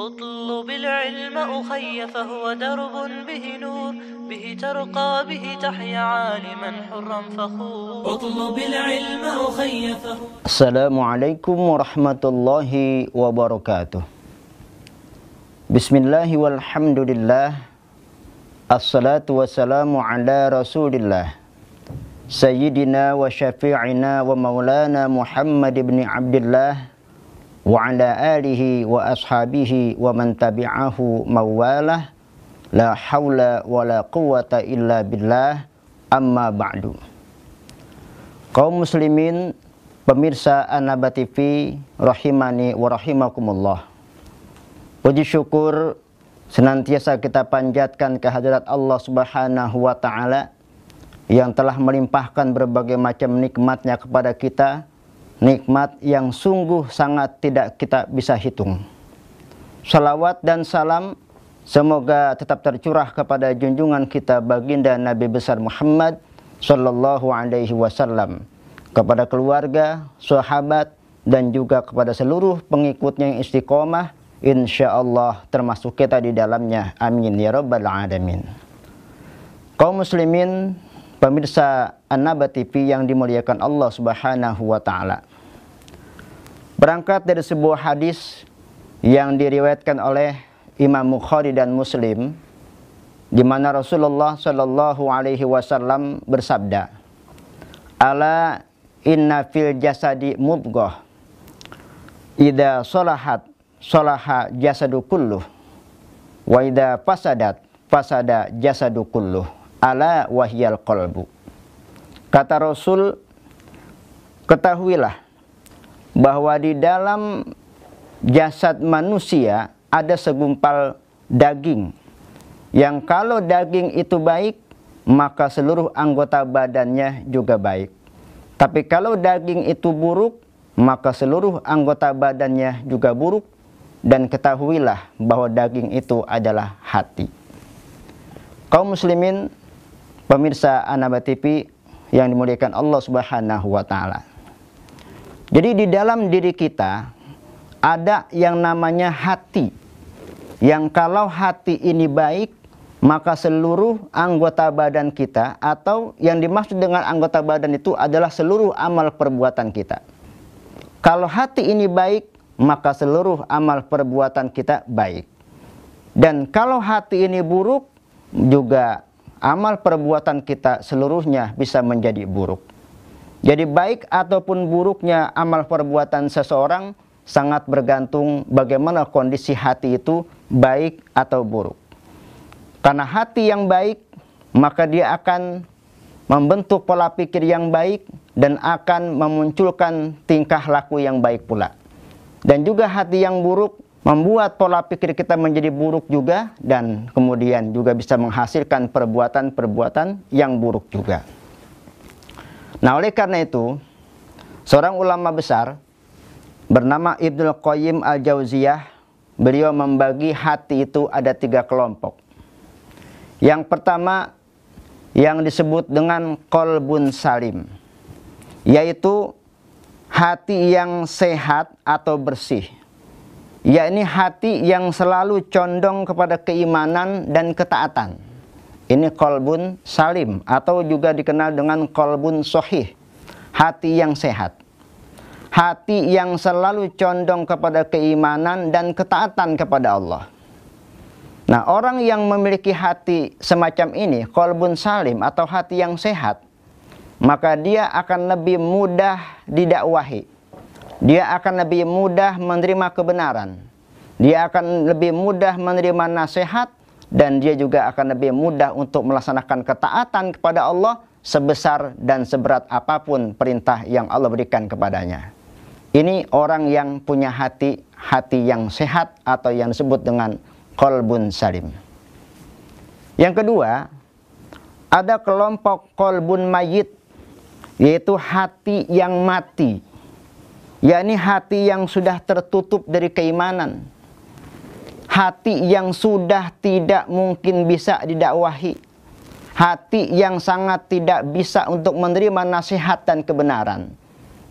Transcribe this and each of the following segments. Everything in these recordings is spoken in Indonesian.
اطلب العلم أخي فهو درب به نور، به ترقى به تحيا عالما حرا فخور. اطلب العلم أخي فهو. السلام عليكم ورحمة الله وبركاته. بسم الله والحمد لله. Assalatu wassalamu ala rasulillah Sayyidina wa syafi'ina wa maulana Muhammad ibn Abdullah wa ala alihi wa ashabihi wa man tabi'ahu mawalah. La hawla wa la quwata illa billah. Amma ba'du. Kaum muslimin, pemirsa An-Naba TV rahimani wa rahimakumullah. Puji syukur senantiasa kita panjatkan kehadirat Allah Subhanahu wa Ta'ala yang telah melimpahkan berbagai macam nikmatnya kepada kita, nikmat yang sungguh sangat tidak kita bisa hitung. Salawat dan salam semoga tetap tercurah kepada junjungan kita baginda Nabi besar Muhammad sallallahu alaihi wasallam, kepada keluarga, sahabat, dan juga kepada seluruh pengikutnya yang istiqomah, insyaallah termasuk kita di dalamnya. Amin ya rabbal alamin. Kaum muslimin, pemirsa An-Naba TV yang dimuliakan Allah Subhanahu wa Ta'ala. Berangkat dari sebuah hadis yang diriwayatkan oleh Imam Bukhari dan Muslim, di mana Rasulullah sallallahu alaihi wasallam bersabda, "Ala inna fil jasadi mudghah, idza salahat salaha jasadu kulluh, wa idza fasadat fasada jasadu kulluh, ala wahyal qalbu." Kata Rasul, ketahuilah bahwa di dalam jasad manusia ada segumpal daging, yang kalau daging itu baik, maka seluruh anggota badannya juga baik. Tapi kalau daging itu buruk, maka seluruh anggota badannya juga buruk. Dan ketahuilah bahwa daging itu adalah hati. Kaum muslimin, pemirsa An-Naba TV yang dimuliakan Allah Subhanahu wa Ta'ala. Jadi di dalam diri kita ada yang namanya hati, yang kalau hati ini baik, maka seluruh anggota badan kita, atau yang dimaksud dengan anggota badan itu adalah seluruh amal perbuatan kita. Kalau hati ini baik, maka seluruh amal perbuatan kita baik. Dan kalau hati ini buruk, juga amal perbuatan kita seluruhnya bisa menjadi buruk. Jadi baik ataupun buruknya amal perbuatan seseorang sangat bergantung bagaimana kondisi hati itu, baik atau buruk. Karena hati yang baik, maka dia akan membentuk pola pikir yang baik dan akan memunculkan tingkah laku yang baik pula. Dan juga hati yang buruk membuat pola pikir kita menjadi buruk juga, dan kemudian juga bisa menghasilkan perbuatan-perbuatan yang buruk juga. Nah, oleh karena itu, seorang ulama besar bernama Ibnul Qayyim Al-Jauziyah, beliau membagi hati itu ada 3 kelompok. Yang pertama yang disebut dengan qalbun salim, yaitu hati yang sehat atau bersih, yakni hati yang selalu condong kepada keimanan dan ketaatan. Ini qalbun salim, atau juga dikenal dengan qalbun sahih, hati yang sehat, hati yang selalu condong kepada keimanan dan ketaatan kepada Allah. Nah, orang yang memiliki hati semacam ini, qalbun salim atau hati yang sehat, maka dia akan lebih mudah didakwahi. Dia akan lebih mudah menerima kebenaran. Dia akan lebih mudah menerima nasihat. Dan dia juga akan lebih mudah untuk melaksanakan ketaatan kepada Allah sebesar dan seberat apapun perintah yang Allah berikan kepadanya. Ini orang yang punya hati yang sehat, atau yang disebut dengan qalbun salim. Yang kedua, ada kelompok qalbun mayyit, yaitu hati yang mati, yakni hati yang sudah tertutup dari keimanan, hati yang sudah tidak mungkin bisa didakwahi, hati yang sangat tidak bisa untuk menerima nasihat dan kebenaran.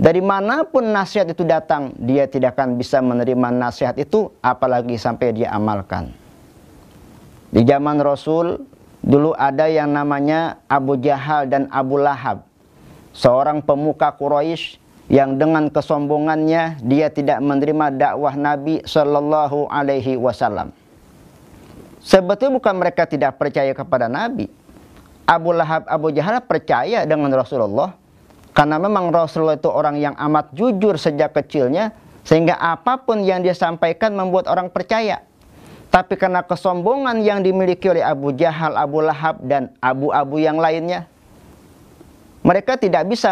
Dari manapun nasihat itu datang, dia tidak akan bisa menerima nasihat itu, apalagi sampai dia amalkan. Di zaman Rasul, dulu ada yang namanya Abu Jahal dan Abu Lahab. Seorang pemuka Quraisy yang dengan kesombongannya, dia tidak menerima dakwah Nabi Shallallahu Alaihi Wasallam. Sebetulnya bukan mereka tidak percaya kepada Nabi. Abu Lahab, Abu Jahal percaya dengan Rasulullah. Karena memang Rasulullah itu orang yang amat jujur sejak kecilnya, sehingga apapun yang dia sampaikan membuat orang percaya. Tapi karena kesombongan yang dimiliki oleh Abu Jahal, Abu Lahab, dan abu-abu yang lainnya, mereka tidak bisa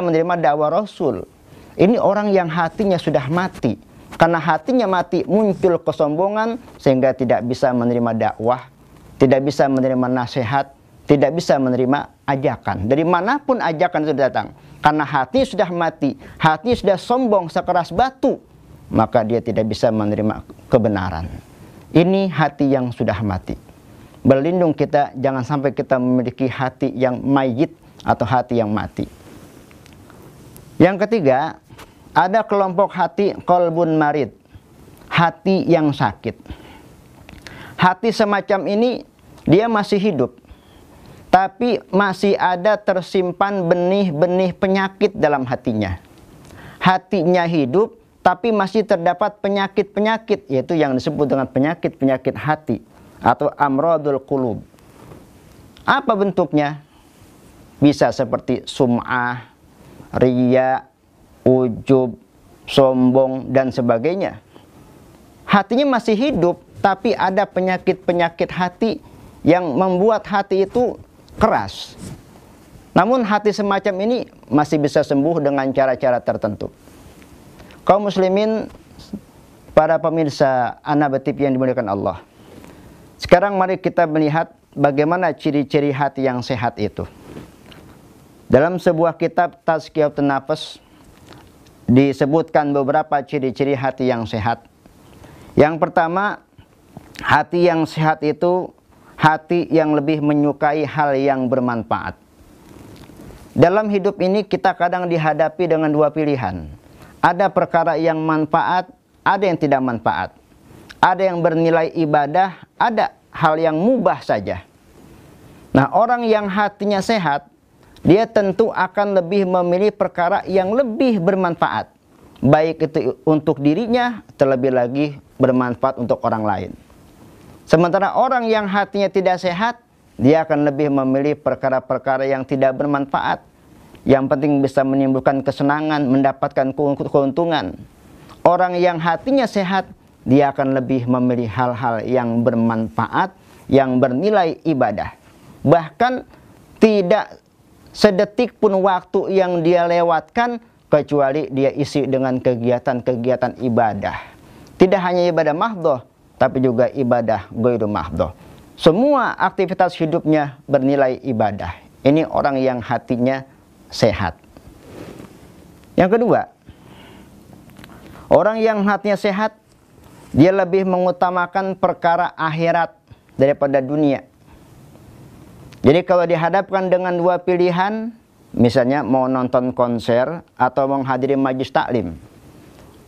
menerima dakwah Rasul. Ini orang yang hatinya sudah mati. Karena hatinya mati, muncul kesombongan, sehingga tidak bisa menerima dakwah, tidak bisa menerima nasihat, tidak bisa menerima ajakan. Dari manapun ajakan itu datang, karena hati sudah mati, hati sudah sombong sekeras batu, maka dia tidak bisa menerima kebenaran. Ini hati yang sudah mati. Berlindung kita, jangan sampai kita memiliki hati yang mayit atau hati yang mati. Yang ketiga, ada kelompok hati qalbun marid, hati yang sakit. Hati semacam ini dia masih hidup, tapi masih ada tersimpan benih-benih penyakit dalam hatinya. Hatinya hidup, tapi masih terdapat penyakit-penyakit, yaitu yang disebut dengan penyakit-penyakit hati atau amradul qulub. Apa bentuknya? Bisa seperti sum'ah, riya, ujub, sombong, dan sebagainya. Hatinya masih hidup, tapi ada penyakit-penyakit hati yang membuat hati itu keras. Namun hati semacam ini masih bisa sembuh dengan cara-cara tertentu. Kaum muslimin, para pemirsa An-Naba TV yang dimuliakan Allah, sekarang mari kita melihat bagaimana ciri-ciri hati yang sehat itu. Dalam sebuah kitab Tazkiyatun Nafs disebutkan beberapa ciri-ciri hati yang sehat. Yang pertama, hati yang sehat itu hati yang lebih menyukai hal yang bermanfaat. Dalam hidup ini kita kadang dihadapi dengan dua pilihan. Ada perkara yang manfaat, ada yang tidak manfaat. Ada yang bernilai ibadah, ada hal yang mubah saja. Nah, orang yang hatinya sehat, dia tentu akan lebih memilih perkara yang lebih bermanfaat. Baik itu untuk dirinya, terlebih lagi bermanfaat untuk orang lain. Sementara orang yang hatinya tidak sehat, dia akan lebih memilih perkara-perkara yang tidak bermanfaat. Yang penting bisa menimbulkan kesenangan, mendapatkan keuntungan. Orang yang hatinya sehat, dia akan lebih memilih hal-hal yang bermanfaat, yang bernilai ibadah. Bahkan tidak sedetik pun waktu yang dia lewatkan, kecuali dia isi dengan kegiatan-kegiatan ibadah. Tidak hanya ibadah mahdhah, tapi juga ibadah ghairu mahdhah. Semua aktivitas hidupnya bernilai ibadah. Ini orang yang hatinya sehat. Yang kedua, orang yang hatinya sehat, dia lebih mengutamakan perkara akhirat daripada dunia. Jadi kalau dihadapkan dengan dua pilihan, misalnya mau nonton konser atau menghadiri majelis taklim,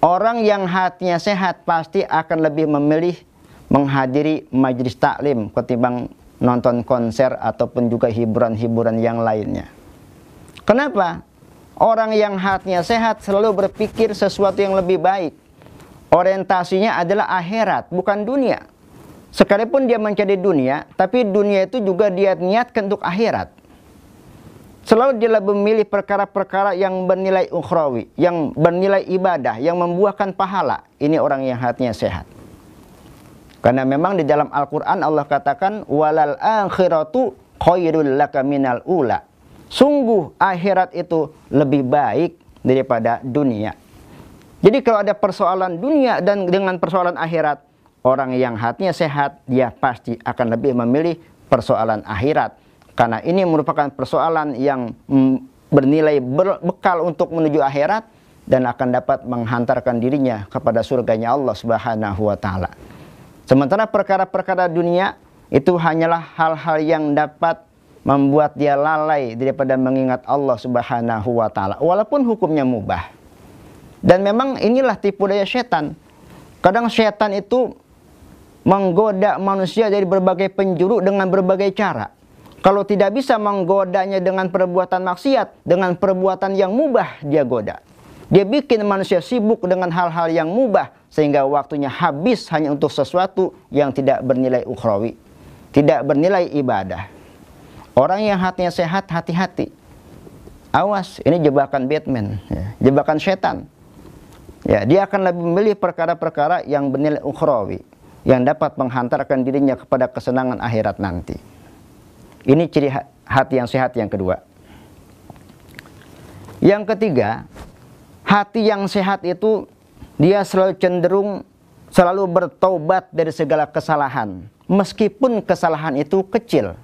orang yang hatinya sehat pasti akan lebih memilih menghadiri majelis taklim ketimbang nonton konser ataupun juga hiburan-hiburan yang lainnya. Kenapa? Orang yang hatinya sehat selalu berpikir sesuatu yang lebih baik. Orientasinya adalah akhirat, bukan dunia. Sekalipun dia mencari dunia, tapi dunia itu juga dia niatkan untuk akhirat. Selalu dia memilih perkara-perkara yang bernilai ukhrawi, yang bernilai ibadah, yang membuahkan pahala. Ini orang yang hatinya sehat. Karena memang di dalam Al-Quran Allah katakan, walal akhiratu khairul laka minal ula. Sungguh akhirat itu lebih baik daripada dunia. Jadi kalau ada persoalan dunia dan dengan persoalan akhirat, orang yang hatinya sehat, dia pasti akan lebih memilih persoalan akhirat. Karena ini merupakan persoalan yang bernilai bekal untuk menuju akhirat dan akan dapat menghantarkan dirinya kepada surganya Allah Subhanahu wa Ta'ala. Sementara perkara-perkara dunia itu hanyalah hal-hal yang dapat membuat dia lalai daripada mengingat Allah Subhanahu wa taala walaupun hukumnya mubah. Dan memang inilah tipu daya setan. Kadang setan itu menggoda manusia dari berbagai penjuru dengan berbagai cara. Kalau tidak bisa menggodanya dengan perbuatan maksiat, dengan perbuatan yang mubah dia goda. Dia bikin manusia sibuk dengan hal-hal yang mubah sehingga waktunya habis hanya untuk sesuatu yang tidak bernilai ukhrawi, tidak bernilai ibadah. Orang yang hatinya sehat, hati-hati. Awas, ini jebakan Batman, ya, jebakan setan. Ya, dia akan lebih memilih perkara-perkara yang bernilai ukhrawi, yang dapat menghantarkan dirinya kepada kesenangan akhirat nanti. Ini ciri hati yang sehat yang kedua. Yang ketiga, hati yang sehat itu dia selalu cenderung selalu bertobat dari segala kesalahan, meskipun kesalahan itu kecil.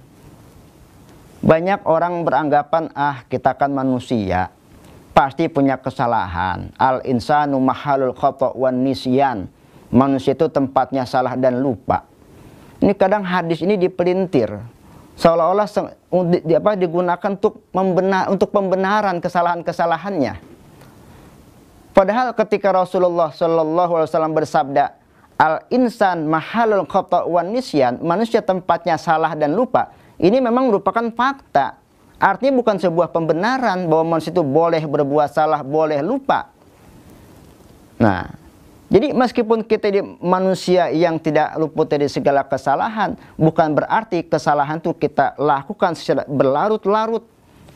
Banyak orang beranggapan, kita kan manusia, pasti punya kesalahan. Al-insanu mahalul khata' wan nisyan. Manusia itu tempatnya salah dan lupa. Ini kadang hadis ini dipelintir, seolah-olah digunakan untuk pembenaran kesalahan-kesalahannya. Padahal ketika Rasulullah Shallallahu Alaihi Wasallam bersabda, al-insan mahalul khata' wan nisyan, manusia tempatnya salah dan lupa. Ini memang merupakan fakta. Artinya bukan sebuah pembenaran bahwa manusia itu boleh berbuat salah, boleh lupa. Nah, jadi meskipun kita manusia yang tidak luput dari segala kesalahan, bukan berarti kesalahan itu kita lakukan secara berlarut-larut.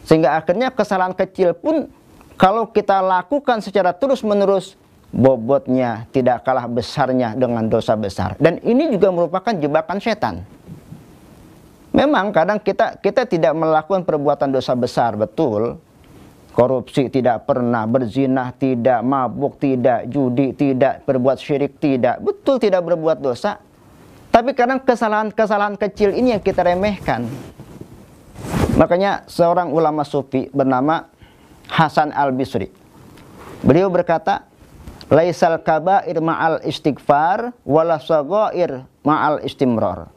Sehingga akhirnya kesalahan kecil pun kalau kita lakukan secara terus-menerus, bobotnya tidak kalah besarnya dengan dosa besar. Dan ini juga merupakan jebakan setan. Memang kadang kita tidak melakukan perbuatan dosa besar, betul. Korupsi tidak pernah, berzina tidak, mabuk tidak, judi tidak, berbuat syirik tidak, betul tidak berbuat dosa. Tapi kadang kesalahan-kesalahan kecil ini yang kita remehkan. Makanya seorang ulama sufi bernama Hasan al-Bisri, beliau berkata, laisal kabair ma'al istighfar wala shaghair ma'al istimrar.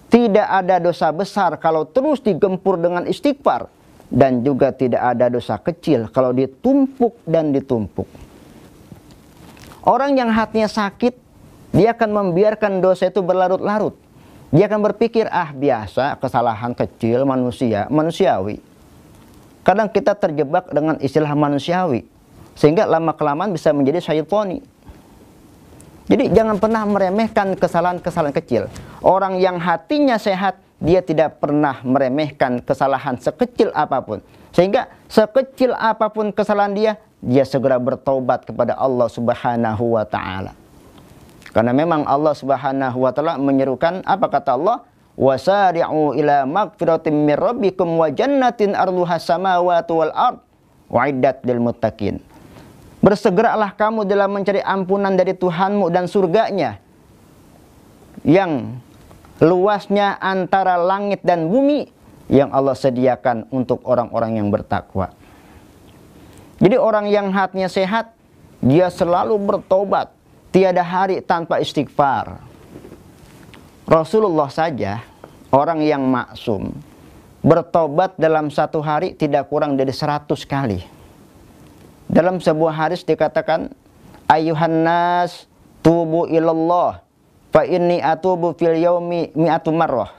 Tidak ada dosa besar kalau terus digempur dengan istighfar, dan juga tidak ada dosa kecil kalau ditumpuk dan ditumpuk. Orang yang hatinya sakit, dia akan membiarkan dosa itu berlarut-larut. Dia akan berpikir, biasa, kesalahan kecil manusiawi. Kadang kita terjebak dengan istilah manusiawi, sehingga lama-kelamaan bisa menjadi syaitoni. Jadi jangan pernah meremehkan kesalahan-kesalahan kecil. Orang yang hatinya sehat, dia tidak pernah meremehkan kesalahan sekecil apapun. Sehingga sekecil apapun kesalahan dia segera bertaubat kepada Allah Subhanahu wa taala. Karena memang Allah Subhanahu wa taala menyerukan, apa kata Allah? Wasari'u ila magfiratin mir rabbikum wa jannatin arduha samawati wal ard wa'iddat lil muttaqin. Bersegeralah kamu dalam mencari ampunan dari Tuhanmu dan surganya yang luasnya antara langit dan bumi, yang Allah sediakan untuk orang-orang yang bertakwa. Jadi orang yang hatinya sehat, dia selalu bertobat, tiada hari tanpa istighfar. Rasulullah saja, orang yang maksum, bertobat dalam satu hari tidak kurang dari 100 kali. Dalam sebuah hadis dikatakan, ayuhan nas tubu ilallah fa inni atubu fil yaumi mi'atu marrah.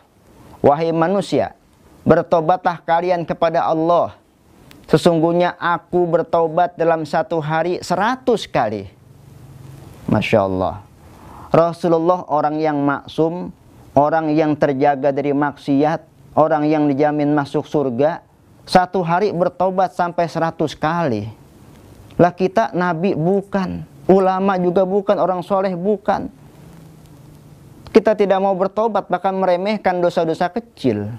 Wahai manusia, bertobatlah kalian kepada Allah. Sesungguhnya aku bertobat dalam satu hari 100 kali. Masya Allah. Rasulullah orang yang maksum, orang yang terjaga dari maksiat, orang yang dijamin masuk surga, satu hari bertobat sampai 100 kali. Lah kita nabi bukan, ulama juga bukan, orang soleh bukan. Kita tidak mau bertobat, bahkan meremehkan dosa-dosa kecil.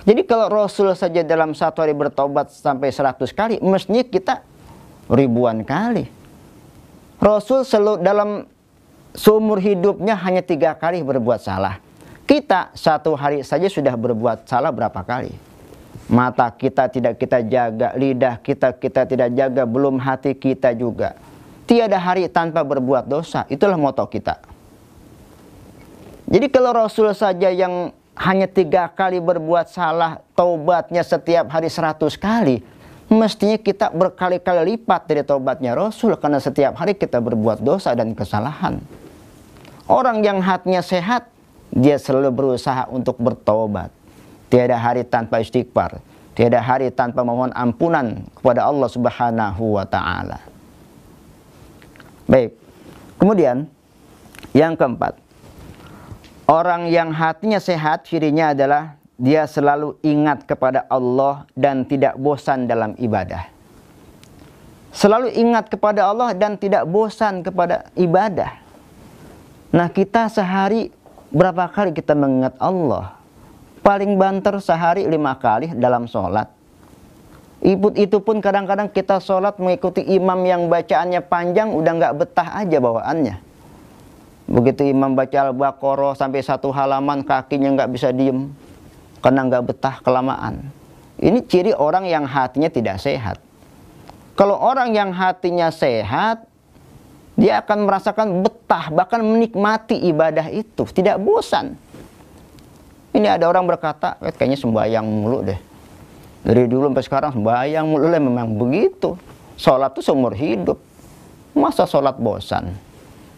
Jadi kalau Rasul saja dalam satu hari bertobat sampai 100 kali, mestinya kita ribuan kali. Rasul dalam seumur hidupnya hanya 3 kali berbuat salah. Kita satu hari saja sudah berbuat salah berapa kali? Mata kita tidak kita jaga, lidah kita tidak jaga, belum hati kita juga. Tiada hari tanpa berbuat dosa, itulah moto kita. Jadi kalau Rasul saja yang hanya 3 kali berbuat salah, taubatnya setiap hari 100 kali. Mestinya kita berkali-kali lipat dari taubatnya Rasul, karena setiap hari kita berbuat dosa dan kesalahan. Orang yang hatinya sehat, dia selalu berusaha untuk bertobat. Tiada hari tanpa istighfar, tiada hari tanpa memohon ampunan kepada Allah Subhanahu wa Ta'ala. Baik, kemudian yang keempat, orang yang hatinya sehat, cirinya adalah dia selalu ingat kepada Allah dan tidak bosan dalam ibadah. Selalu ingat kepada Allah dan tidak bosan kepada ibadah. Nah, kita sehari berapa kali kita mengingat Allah? Paling banter sehari 5 kali dalam sholat. Itu pun kadang-kadang kita sholat mengikuti imam yang bacaannya panjang, udah nggak betah aja bawaannya. Begitu imam baca Al-Baqarah sampai 1 halaman, kakinya nggak bisa diem, karena nggak betah kelamaan. Ini ciri orang yang hatinya tidak sehat. Kalau orang yang hatinya sehat, dia akan merasakan betah, bahkan menikmati ibadah itu, tidak bosan. Ini ada orang berkata, kayaknya sembahyang mulu deh. Dari dulu sampai sekarang sembahyang mulu, memang begitu. Sholat itu seumur hidup. Masa sholat bosan?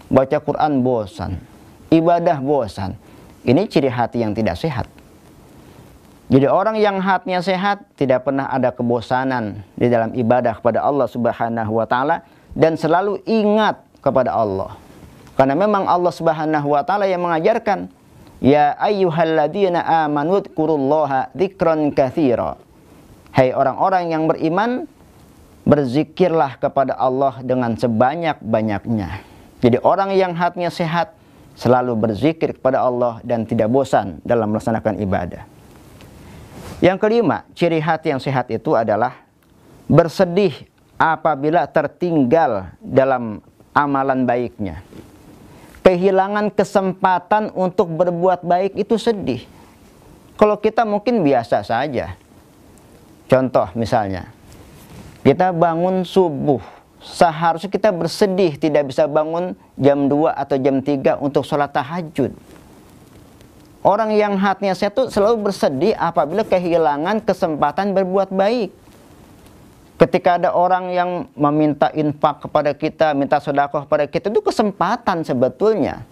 Baca Quran bosan? Ibadah bosan? Ini ciri hati yang tidak sehat. Jadi orang yang hatinya sehat tidak pernah ada kebosanan di dalam ibadah kepada Allah Subhanahu wa Ta'ala, dan selalu ingat kepada Allah. Karena memang Allah Subhanahu wa Ta'ala yang mengajarkan, ya ayyuhalladzina amanu dzkurullaha dzikran katsira. Hai orang-orang yang beriman, berzikirlah kepada Allah dengan sebanyak-banyaknya. Jadi orang yang hatinya sehat selalu berzikir kepada Allah dan tidak bosan dalam melaksanakan ibadah. Yang kelima, ciri hati yang sehat itu adalah bersedih apabila tertinggal dalam amalan baiknya. Kehilangan kesempatan untuk berbuat baik itu sedih. Kalau kita mungkin biasa saja. Contoh misalnya, kita bangun subuh, seharusnya kita bersedih tidak bisa bangun jam 2 atau jam 3 untuk sholat tahajud. Orang yang hatinya sehat itu selalu bersedih apabila kehilangan kesempatan berbuat baik. Ketika ada orang yang meminta infak kepada kita, minta sedekah kepada kita, itu kesempatan sebetulnya.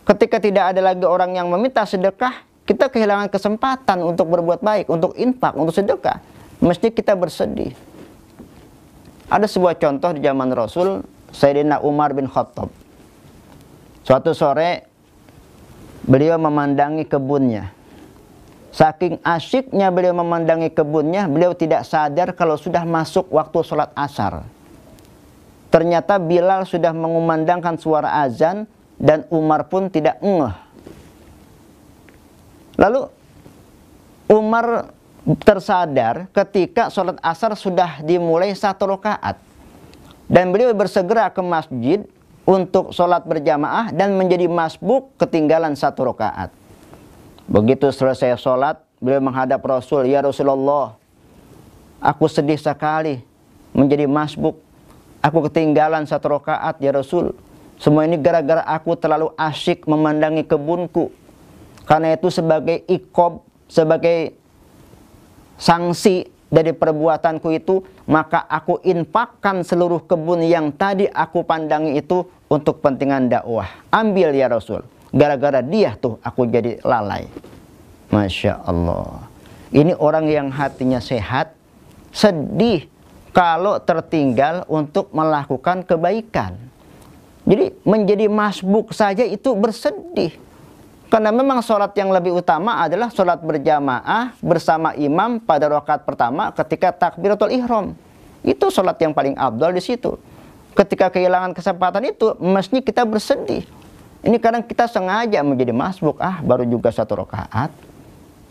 Ketika tidak ada lagi orang yang meminta sedekah, kita kehilangan kesempatan untuk berbuat baik, untuk infak, untuk sedekah. Mesti kita bersedih. Ada sebuah contoh di zaman Rasul, Sayyidina Umar bin Khattab. Suatu sore, beliau memandangi kebunnya. Saking asyiknya beliau memandangi kebunnya, beliau tidak sadar kalau sudah masuk waktu sholat asar. Ternyata Bilal sudah mengumandangkan suara azan dan Umar pun tidak ngeh. Lalu Umar tersadar ketika sholat asar sudah dimulai 1 rakaat. Dan beliau bersegera ke masjid untuk sholat berjamaah dan menjadi masbuk ketinggalan 1 rakaat. Begitu selesai sholat, beliau menghadap Rasul, ya Rasulullah, aku sedih sekali menjadi masbuk. Aku ketinggalan 1 rakaat ya Rasul. Semua ini gara-gara aku terlalu asyik memandangi kebunku. Karena itu sebagai iqab, sebagai sanksi dari perbuatanku itu, maka aku infakkan seluruh kebun yang tadi aku pandangi itu untuk kepentingan dakwah. Ambil ya Rasul. Gara-gara dia tuh aku jadi lalai. Masya Allah. Ini orang yang hatinya sehat, sedih kalau tertinggal untuk melakukan kebaikan. Jadi menjadi masbuk saja itu bersedih. Karena memang sholat yang lebih utama adalah sholat berjamaah bersama imam pada rakaat pertama ketika takbiratul ihram. Itu sholat yang paling afdal di situ. Ketika kehilangan kesempatan itu, mestinya kita bersedih. Ini kadang kita sengaja menjadi masbuk, baru juga 1 rakaat,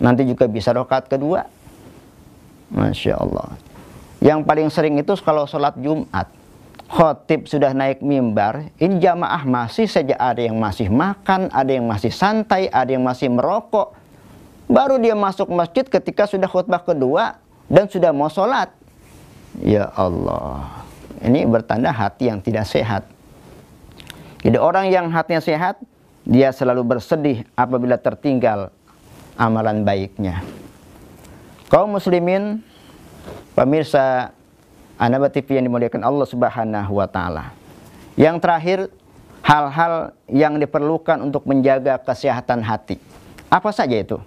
nanti juga bisa rakaat kedua. Masya Allah. Yang paling sering itu kalau sholat Jumat, khotib sudah naik mimbar, ini jamaah masih saja ada yang masih makan, ada yang masih santai, ada yang masih merokok. Baru dia masuk masjid ketika sudah khutbah kedua dan sudah mau sholat. Ya Allah, ini bertanda hati yang tidak sehat. Jadi orang yang hatinya sehat, dia selalu bersedih apabila tertinggal amalan baiknya. Kaum muslimin, pemirsa An-Naba TV yang dimuliakan Allah Subhanahu wa taala. Yang terakhir, hal-hal yang diperlukan untuk menjaga kesehatan hati. Apa saja itu?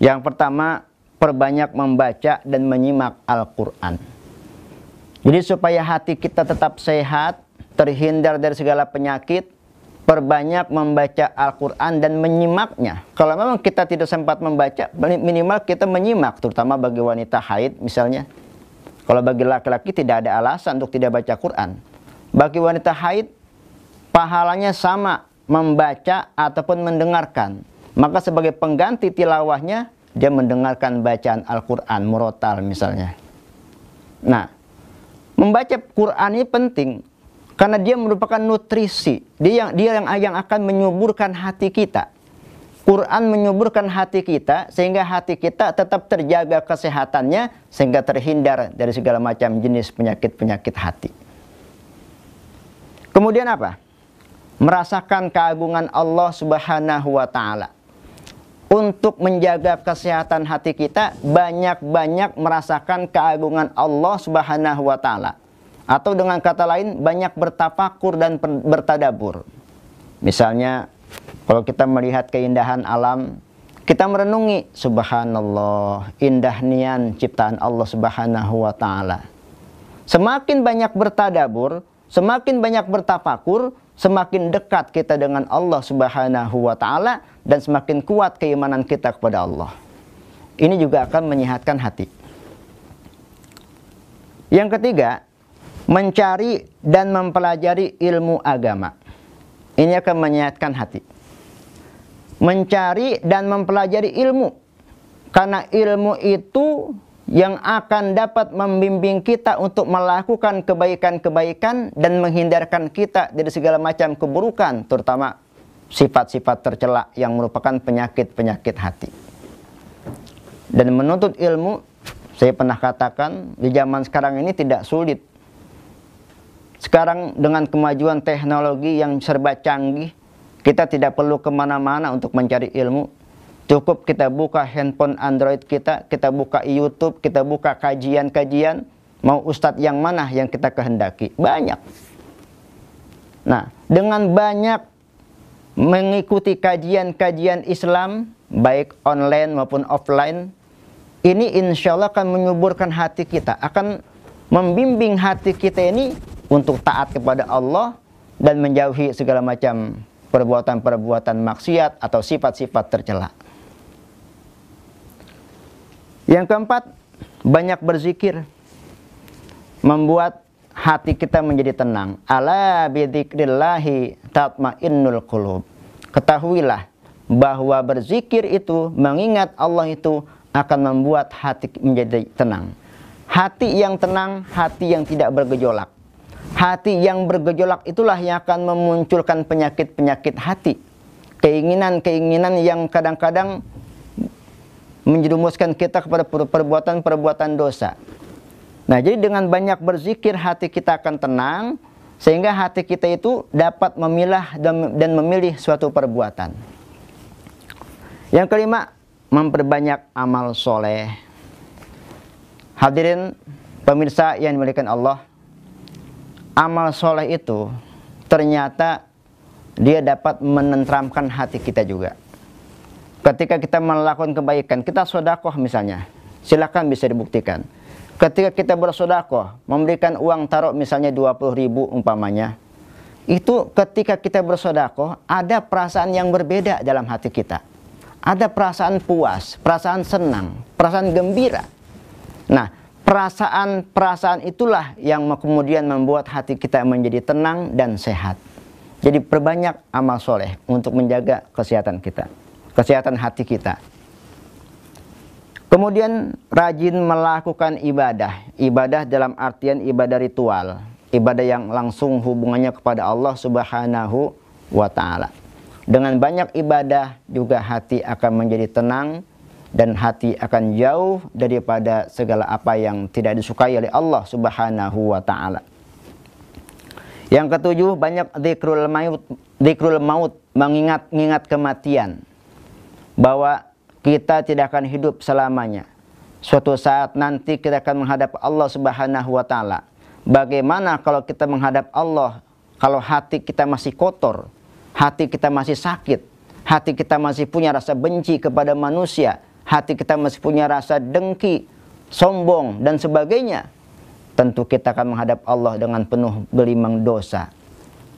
Yang pertama, perbanyak membaca dan menyimak Al-Qur'an. Jadi supaya hati kita tetap sehat, terhindar dari segala penyakit, perbanyak membaca Al-Quran dan menyimaknya. Kalau memang kita tidak sempat membaca, minimal kita menyimak, terutama bagi wanita haid misalnya. Kalau bagi laki-laki tidak ada alasan untuk tidak baca Quran. Bagi wanita haid, pahalanya sama membaca ataupun mendengarkan. Maka sebagai pengganti tilawahnya, dia mendengarkan bacaan Al-Quran, murotal misalnya. Nah, membaca Quran ini penting. Karena dia merupakan nutrisi. Dia yang akan menyuburkan hati kita. Quran menyuburkan hati kita sehingga hati kita tetap terjaga kesehatannya sehingga terhindar dari segala macam jenis penyakit-penyakit hati. Kemudian apa? Merasakan keagungan Allah Subhanahu wa taala. Untuk menjaga kesehatan hati kita, banyak-banyak merasakan keagungan Allah Subhanahu wa taala. Atau dengan kata lain, banyak bertafakur dan bertadabur. Misalnya, kalau kita melihat keindahan alam, kita merenungi, subhanallah, indah nian ciptaan Allah Subhanahu wa taala. Semakin banyak bertadabur, semakin banyak bertafakur, semakin dekat kita dengan Allah Subhanahu wa taala dan semakin kuat keimanan kita kepada Allah. Ini juga akan menyehatkan hati. Yang ketiga, mencari dan mempelajari ilmu agama. Ini akan menyehatkan hati. Mencari dan mempelajari ilmu. Karena ilmu itu yang akan dapat membimbing kita untuk melakukan kebaikan-kebaikan dan menghindarkan kita dari segala macam keburukan, terutama sifat-sifat tercela yang merupakan penyakit-penyakit hati. Dan menuntut ilmu, saya pernah katakan, di zaman sekarang ini tidak sulit. Sekarang dengan kemajuan teknologi yang serba canggih, kita tidak perlu kemana-mana untuk mencari ilmu. Cukup kita buka handphone Android kita buka YouTube, kita buka kajian-kajian, mau ustadz yang mana yang kita kehendaki. Banyak. Nah, dengan banyak mengikuti kajian-kajian Islam, baik online maupun offline, ini insya Allah akan menyuburkan hati kita, akan membimbing hati kita ini untuk taat kepada Allah dan menjauhi segala macam perbuatan-perbuatan maksiat atau sifat-sifat tercela. Yang keempat, banyak berzikir, membuat hati kita menjadi tenang. Ala bidzikrillahi tatmainnul qulub. Ketahuilah bahwa berzikir itu, mengingat Allah itu akan membuat hati menjadi tenang. Hati yang tenang, hati yang tidak bergejolak. Hati yang bergejolak itulah yang akan memunculkan penyakit-penyakit hati. Keinginan-keinginan yang kadang-kadang menjerumuskan kita kepada perbuatan-perbuatan dosa. Nah, jadi dengan banyak berzikir hati kita akan tenang, sehingga hati kita itu dapat memilah dan memilih suatu perbuatan. Yang kelima, memperbanyak amal soleh. Hadirin pemirsa yang dimuliakan Allah, amal soleh itu ternyata dia dapat menenteramkan hati kita juga. Ketika kita melakukan kebaikan, kita sedekah misalnya, silakan bisa dibuktikan. Ketika kita bersedekah, memberikan uang taruh misalnya 20.000 umpamanya, itu ketika kita bersedekah ada perasaan yang berbeda dalam hati kita. Ada perasaan puas, perasaan senang, perasaan gembira. Nah, perasaan itulah yang kemudian membuat hati kita menjadi tenang dan sehat. Jadi perbanyak amal soleh untuk menjaga kesehatan kita, kesehatan hati kita. Kemudian rajin melakukan ibadah. Ibadah dalam artian ibadah ritual, ibadah yang langsung hubungannya kepada Allah Subhanahu wa ta'ala. Dengan banyak ibadah juga hati akan menjadi tenang dan hati akan jauh daripada segala apa yang tidak disukai oleh Allah Subhanahu wa ta'ala. Yang ketujuh, banyak dzikrul maut, mengingat kematian. Bahwa kita tidak akan hidup selamanya. Suatu saat nanti kita akan menghadap Allah Subhanahu wa taala. Bagaimana kalau kita menghadap Allah, kalau hati kita masih kotor, hati kita masih sakit, hati kita masih punya rasa benci kepada manusia, hati kita masih punya rasa dengki, sombong dan sebagainya. Tentu kita akan menghadap Allah dengan penuh gelimang dosa.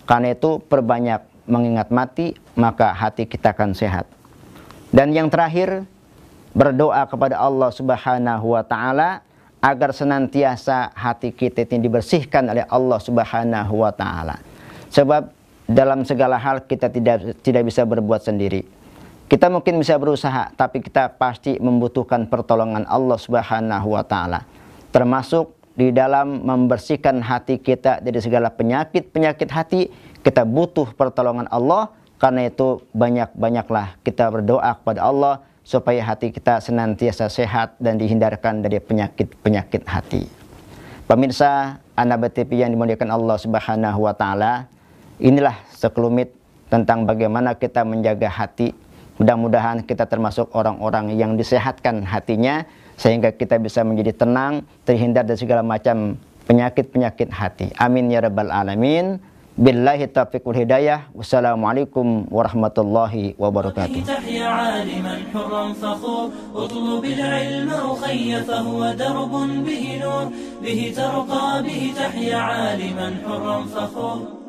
Karena itu perbanyak mengingat mati, maka hati kita akan sehat. Dan yang terakhir, berdoa kepada Allah Subhanahu wa taala agar senantiasa hati kita ini dibersihkan oleh Allah Subhanahu wa taala. Sebab dalam segala hal kita tidak bisa berbuat sendiri. Kita mungkin bisa berusaha, tapi kita pasti membutuhkan pertolongan Allah Subhanahu wa taala. Termasuk di dalam membersihkan hati kita dari segala penyakit hati, kita butuh pertolongan Allah. Karena itu banyak-banyaklah kita berdoa kepada Allah supaya hati kita senantiasa sehat dan dihindarkan dari penyakit hati. Pemirsa An-Naba TV yang dimuliakan Allah Subhanahu wa taala, inilah sekelumit tentang bagaimana kita menjaga hati. Mudah-mudahan kita termasuk orang-orang yang disehatkan hatinya sehingga kita bisa menjadi tenang, terhindar dari segala macam penyakit hati. Amin ya rabbal alamin. Billahi taufiq wal hidayah. Wassalamualaikum warahmatullahi wabarakatuh. تحيا عالما حرا فخور اطلب العلم أخي فهو درب به نور به ترقى به تحيا عالما حرا فخور